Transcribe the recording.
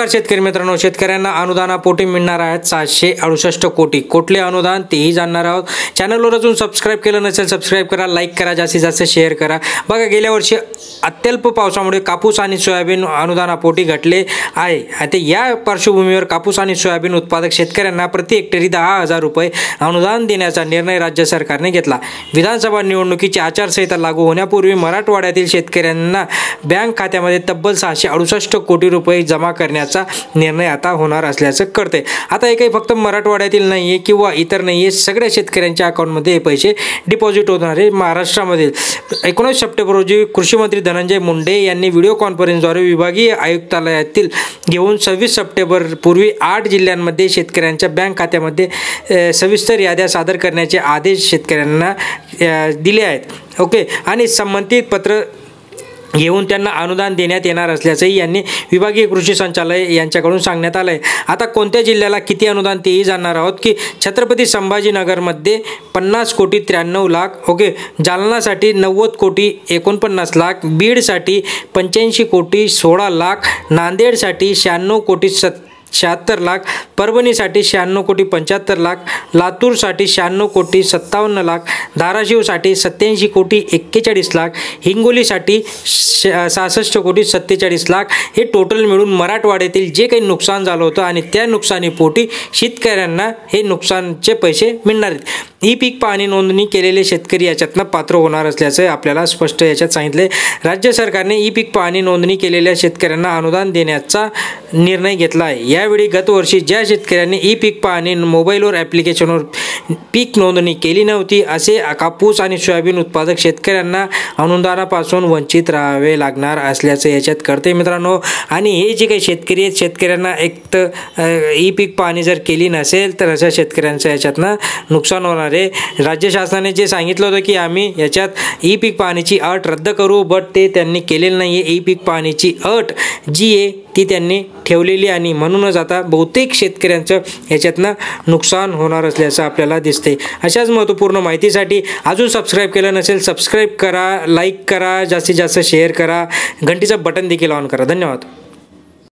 नमस्कार शेतकरी मित्रांनो, शेतकऱ्यांना अनुदानापोटी मिळणार आहेत 768 कोटी. कुठले अनुदान तेही जाणणार आहोत. चॅनलवर अजून सबस्क्राईब केलं नसेल सबस्क्राईब करा, लाईक करा, जास्तीत जास्त शेअर करा. बघा, गेल्या वर्षी अत्यल्प पावसामुळे कापूस आणि सोयाबीन अनुदानापोटी घटले आहे. आता या पार्श्वभूमीवर कापूस आणि सोयाबीन उत्पादक शेतकऱ्यांना प्रति हेक्टरी 10,000 रुपये अनुदान देण्याचा निर्णय राज्य सरकारने घेतला. विधानसभा निवडणुकीची आचारसंहिता लागू होण्यापूर्वी मराठवाड्यातील शेतकऱ्यांना बँक खात्यामध्ये तब्बल 668 कोटी रुपये जमा करण्याचा निर्णय आता होणार असल्याचं कळतंय. आता हे काही फक्त मराठवाड्यातील नाही आहे किंवा इतर नाही आहे, सगळ्या शेतकऱ्यांच्या अकाउंटमध्ये हे पैसे डिपॉझिट होणार आहे. महाराष्ट्रामधील 19 सप्टेंबर रोजी कृषी मंत्री धनंजय मुंडे यांनी व्हिडिओ कॉन्फरन्सद्वारे विभागीय आयुक्तालयातील घेऊन 26 सप्टेंबर पूर्वी 8 जिल्ह्यांमध्ये शेतकऱ्यांच्या बँक खात्यामध्ये सविस्तर याद्या सादर करण्याचे आदेश शेतकऱ्यांना दिले आहेत. ओके, आणि संबंधित पत्र घेऊन त्यांना अनुदान देण्यात येणार असल्याचंही यांनी विभागीय कृषी संचालय यांच्याकडून सांगण्यात आलं आहे. आता कोणत्या जिल्ह्याला किती अनुदान तेही जाणणार आहोत की छत्रपती संभाजीनगरमध्ये 50 कोटी 93 लाख, ओके, जालनासाठी 90 कोटी 49 लाख, बीडसाठी 85 कोटी 16 लाख, नांदेडसाठी 96 कोटी 76 लाख, परभणीसाठी 96 कोटी 75 लाख, लातूरसाठी 96 कोटी 57 लाख, धाराशिवसाठी 87 कोटी 41 लाख, हिंगोलीसाठी 66 कोटी 47 लाख. हे टोटल मिळून मराठवाड्यातील जे काही नुकसान झालं होतं आणि त्या नुकसानीपोटी शेतकऱ्यांना हे नुकसानचे पैसे मिळणार आहेत. ई पीक पाहणी नोंदणी केलेले शेतकरी याच्यातनं पात्र होणार असल्याचं आपल्याला स्पष्ट याच्यात सांगितले. राज्य सरकारने ई पीक पाहणी नोंदणी केलेल्या शेतकऱ्यांना अनुदान देण्याचा निर्णय घेतला आहे. यावेळी गतवर्षी ज्या शेतकऱ्यांनी ई पीक पाहणी मोबाईलवर ॲप्लिकेशनवर पीक नोंदणी केली नव्हती असे कापूस आणि सोयाबीन उत्पादक शेतकऱ्यांना अनुदानापासून वंचित राहावे लागणार असल्याचं याच्यात कळते मित्रांनो. आणि हे जे काही शेतकरी आहेत, शेतकऱ्यांना एक तर ई पीक पाहणी जर केली नसेल तर अशा शेतकऱ्यांचं याच्यातनं नुकसान होणार आहे. राज्य शासनाने जे सांगितलं होतं की आम्ही याच्यात ई पीक पाहणीची अट रद्द करू, बट ते त्यांनी केलेलं नाही आहे. ई पीक पाहणीची अट जी आहे ती त्यांनी ठेवलेली आणि म्हणूनच आता बहुतेक शेतकऱ्यांचं याच्यातनं नुकसान होणार असल्याचं आपल्याला दिसते. अशाच महत्त्वपूर्ण माहितीसाठी अजून सबस्क्राईब केलं नसेल सबस्क्राईब करा, लाईक करा, जास्तीत जास्त शेअर करा, घंटीचं बटन देखील ऑन करा. धन्यवाद.